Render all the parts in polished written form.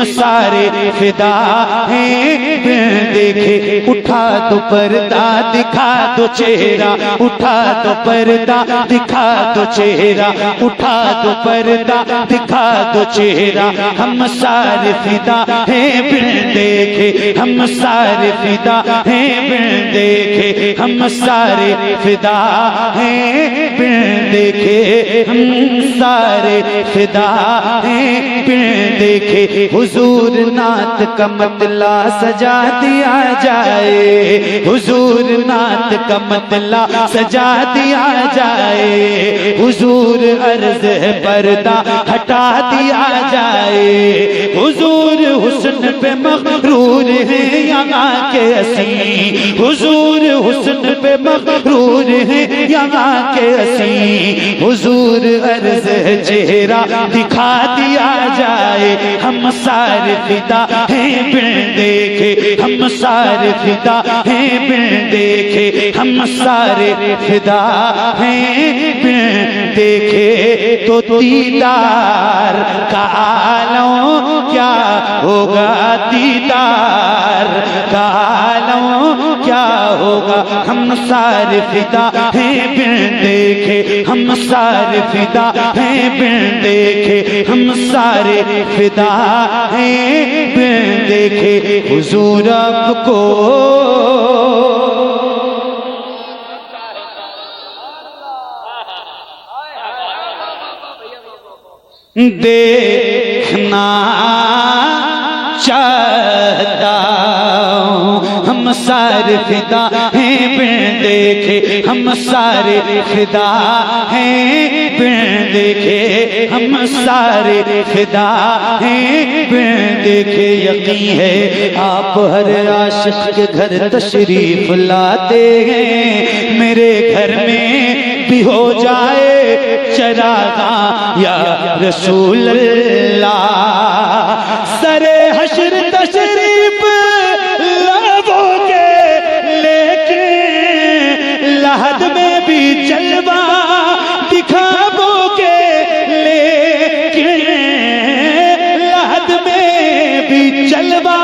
سارے فدا ہیں بن دیکھے اٹھا دو پردہ دکھا دو چہرہ اٹھا دو پردہ دکھا دو چہرہ اٹھا دو پردہ دکھا دو چہرہ ہم سارے فدا ہیں بن دیکھے ہم سارے فدا ہیں بن دیکھے ہم سارے فدا ہیں بن دیکھے ہم سارے فدا ہیں بن دیکھے حضور نعت کا مطلع سجا دیا جائے حضور نعت کا مطلع سجا دیا جائے حضور عرض ہے پردہ ہٹا دیا جائے حضور حسن پہ مغرور ہیں یہاں کے اسیں حضور حسن پہ مغرور ہیں یہاں کے اسیں حضور عرض ہے چہرہ دکھا دیا جائے ہم سارے فدا ہیں بن دیکھے ہم سارے فدا ہیں بن دیکھے ہم سارے فدا ہیں بن دیکھے تو دیدار کا عالم کیا ہوگا دیدار کا عالم کیا ہوگا ہم سارے فدا ہیں بن دیکھے ہم سارے فدا ہیں بن دیکھے ہم سارے فدا ہیں بن دیکھے حضور آپ کو دیکھنا چاہتا ہوں ہم سارے فدا ہیں بن دیکھے ہم سارے فدا ہیں بن دیکھے ہم سارے فدا ہیں بن دیکھے یقین ہے آپ ہر عاشق کے گھر تشریف لاتے ہیں میرے گھر میں بھی ہو جائے چراغاں یا رسول اللہ سرے حشر تشریف لاؤ گے لیکن لحد میں بھی جلوہ دکھاؤ گے لیکن لحد میں بھی جلوہ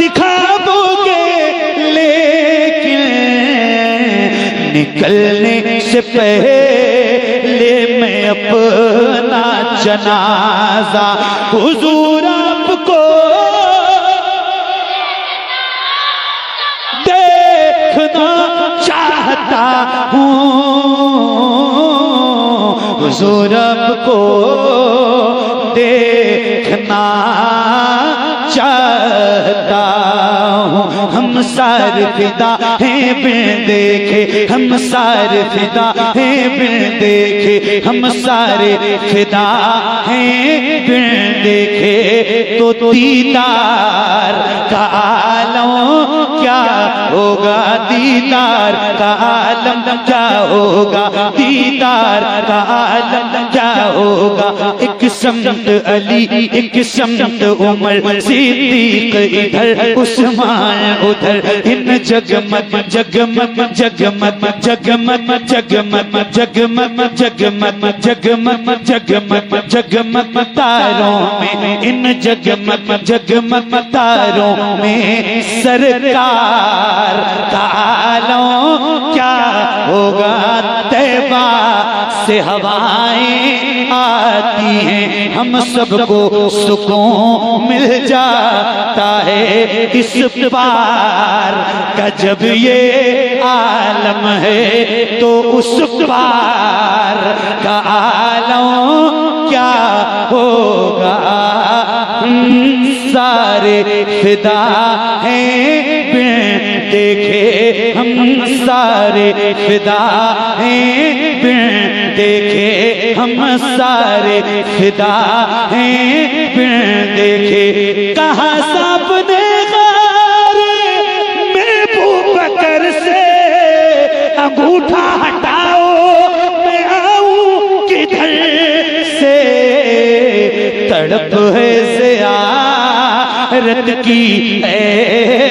دکھاؤ گے لیکن نکلنے سے پہلے میں اپنا جنازہ حضور آپ کو دیکھنا چاہتا ہوں حضور آپ کو دیکھنا چاہتا ہوں ہم سارے فدا ہیں بن دیکھے ہم سارے فدا ہیں بن دیکھے ہم سارے فدا ہیں بن دیکھے تو دیدار کا عالم کیا ہوگا دیدار کا عالم کیا ہوگا دیدار کا عالم کیا ہوگا ایک سمت علی ایک سمت عمر صدیق ادھر عثمان ادھر ان جگمگ جگمگ جگمگ جگمگ جگمگ جگمگ جگمگ جگمگ جگمگ جگمگ تاروں میں ان جگمگ جگمگ تاروں میں سرکار کا عالم کیا ہوگا طیبہ سے ہوائیں آتی ہیں ہم سب کو سکون مل جاتا ہے اس پار کا جب یہ عالم ہے تو اس پار کا عالم کیا ہوگا سارے فدا ہیں بن دیکھے ہم سارے فدا ہیں بن دیکھے ہم سارے فدا ہیں بن دیکھے کہاں سانپ نے غار میں ابوبکر سے انگوٹھا ہٹاؤ میں آؤں کدھر سے تڑپ ہے زیارت کی اے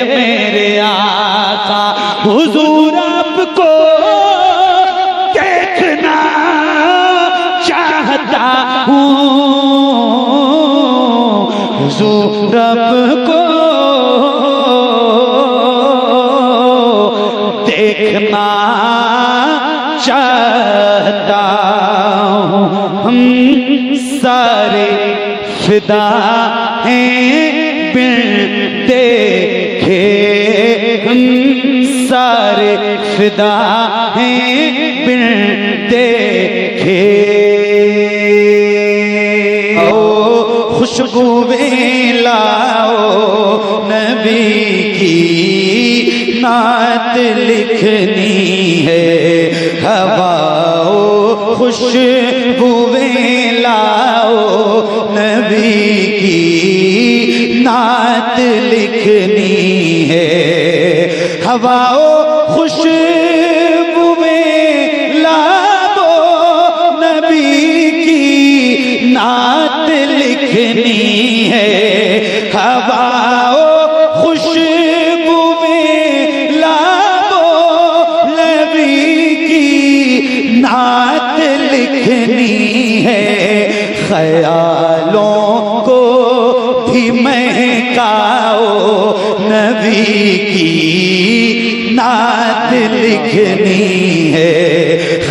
میرے آقا حضور آپ کو دیکھنا چاہتا ہوں حضور رب کو دیکھنا چاہتا ہوں، ہم سارے فدا ہیں بن دیکھے، ہم سارے فدا ہیں بن دیکھے۔ خوشبوئیں لاؤ نبی کی نعت لکھنی ہے، ہواؤ خوشبوئیں لاؤ نبی کی نعت لکھنی ہے، ہواؤ خوشبوئیں لاؤ نبی کی نعت لکھنی ہے، ہواؤ خوشبوئیں لاؤ نبی کی نعت لکھنی ہے، خیالوں کو بھی مہکاؤ نبی کی نعت لکھنی ہے،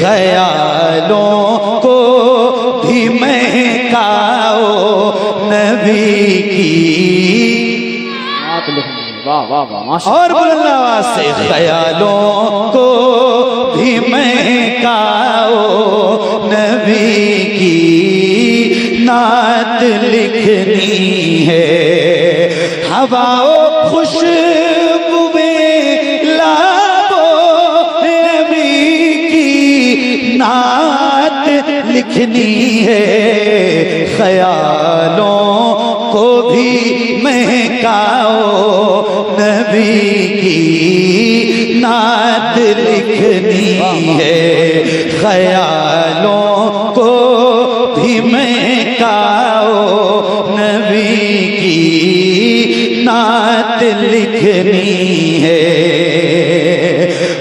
خیالوں کو بھی مہکاؤ نبی کی نعت لکھنی ہے۔ واہ واہ واہ، اور بلند آواز سے خیالوں کو بھی مہکاؤ نبی کی نعت لکھنی ہے، ہواؤ خوشبوئیں لاؤ نبی کی نعت لکھنی ہے، خیالوں کو بھی مہکاؤ نبی کی نعت لکھنی ہے، خیالوں کو بھی مہکاؤ نبی کی نعت لکھنی ہے،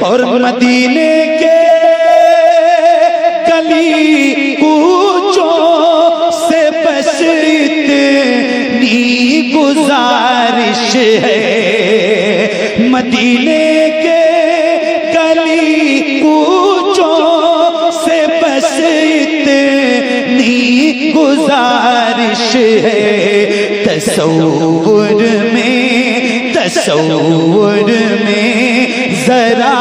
اور مدینے کے گلی کوچوں سے بس اتنی گزارش ہے، مدینے کے گلی کوچوں سے بس اتنی گزارش ہے، تصور میں ذرا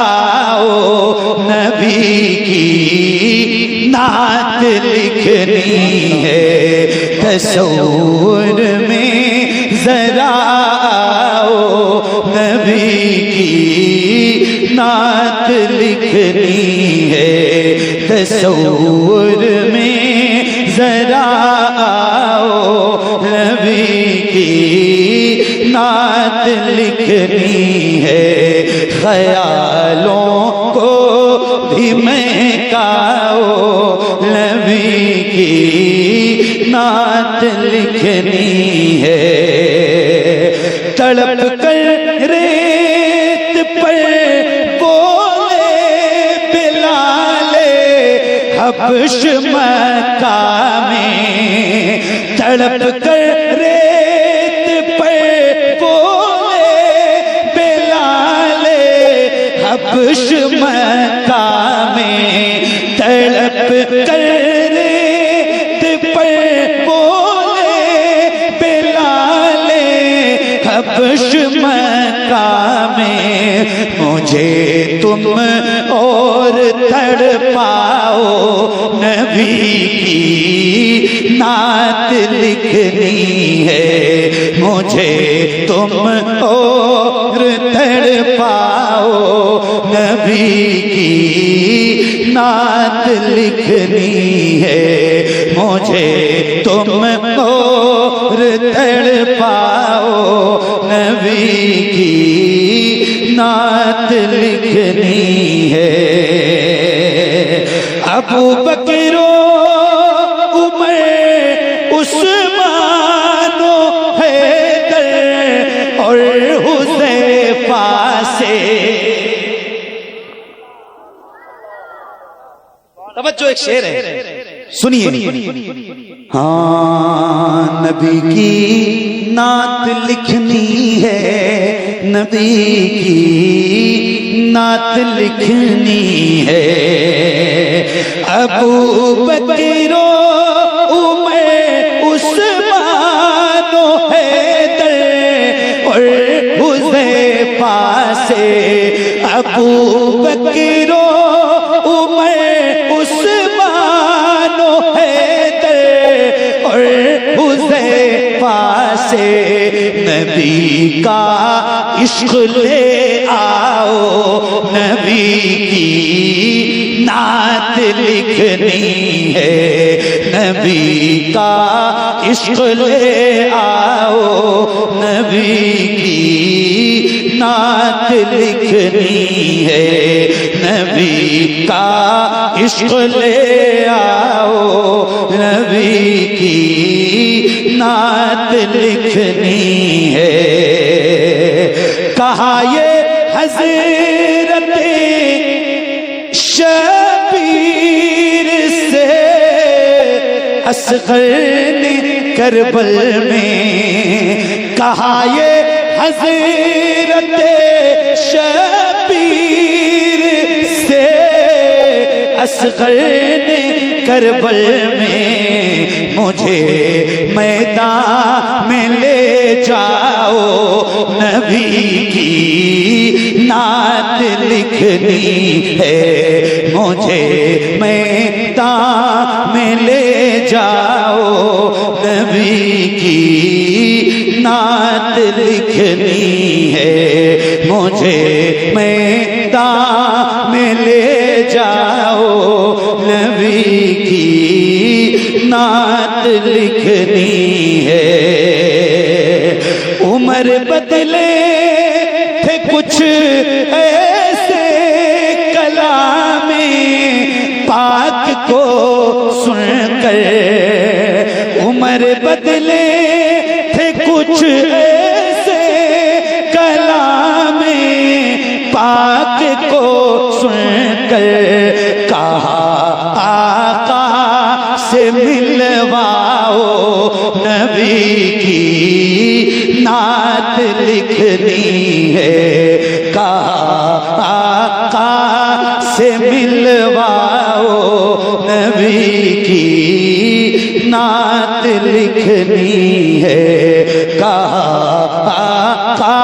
آؤ نبی کی نعت لکھنی ہے، تصور میں ذرا آؤ نبی کی نعت لکھنی ہے، تصور میں ذرا آؤ نبی کی نعت لکھنی ہے، خیالوں کو بھی مہکاؤ نبی کی نعت لکھنی ہے، تڑپ کر ریت پر بولے بلال حبش مکہ میں، تڑپ کر ریت پر بولے بلال حبش مکہ میں، تڑپ کر ریت پر بولے بلال حبش مکہ میں، مجھے تم اور تڑپاؤ نبی کی نعت لکھنی ہے، مجھے تم اور تڑپاؤ نبی کی نعت لکھنی ہے، مجھے تم اور تڑپاؤ نبی کی نعت لکھنی ہے، ابو بکر عمر عثمان و حیدر اور حذیفہ سے، توجہ ایک شعر ہے سنیے، ہاں نبی کی نعت لکھنی ہے، نبی کی نعت لکھنی ہے۔ ابو بکر و عمر عثمان و حیدر اور حذیفہ سے، ابو بکر و عمر عثمان و حیدر اور حذیفہ سے نبی کا عشق لے آؤ، نبی کی نعت لکھنی ہے، نبی کا عشق لے آؤ، نبی کی نعت لکھنی ہے، نبی کا عشق لے آؤ، نبی کی نعت لکھنی ہے۔ کہا یہ حضرت شبیر سے اصغر نے کربل میں، کہا یہ حضرت شبیر سے اصغر نے کربل میں، مجھے میدان میں لے جاؤ، نبی کی نعت لکھنی ہے، مجھے میدان میں لے جاؤ، نبی کی نعت لکھنی ہے، مجھے میدان میں لے جاؤ، نبی کی نعت لکھنی ہے۔ عمر بدلے تھے کچھ ایسے کلام پاک کو سن کر، عمر بدلے تھے کچھ ایسے کلام پاک کو سن کر، کہا آقا سے ملواؤ، نبی کی نعت لکھنی ہے، کہا آقا سے ملواؤ، نبی کی نعت لکھنی ہے، کہا آقا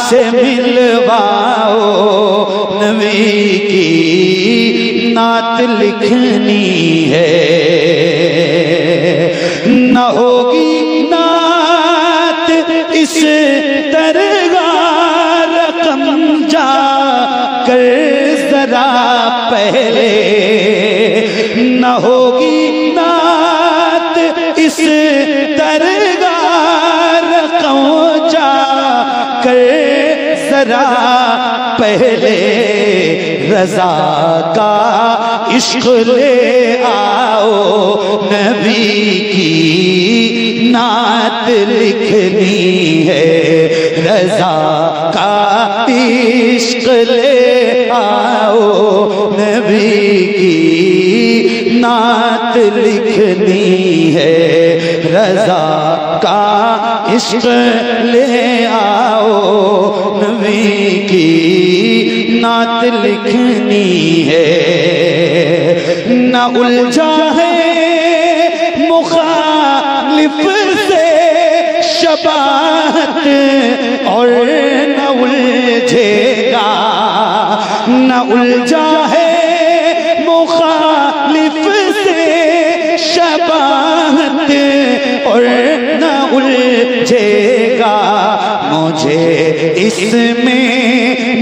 سے ملواؤ، نبی کی نعت لکھنی ہے۔ نہ ہوگی نعت اس طرح رقم جا کر ذرا پہلے، نہ ہوگی نعت اس طرح رقم جا کر ذرا پہلے، رضا کا عشق لے آؤ، نبی کی نعت لکھنی ہے، رضا کا عشق لے آؤ، نبی کی نعت لکھنی ہے، رضا کا عشق لے آؤ، نبی کی نعت لکھنی ہے۔ نہ الجھا ہے مخالف سے شباہت اور نہ الجھے گا، نہ الجھا ہے مخالف سے شباہت اور نہ الجھے گا، مجھے اس میں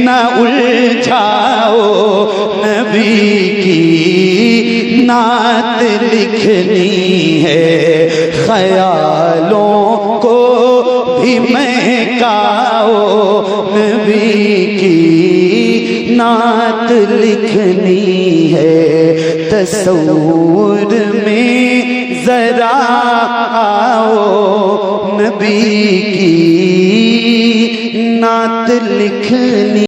نہ الجھاؤ، نبی کی نعت لکھنی ہے، خیالوں کو بھی مہکاؤ، نبی کی نعت لکھنی ہے، تصور میں ذرا آؤ، نبی کی نعت لکھنی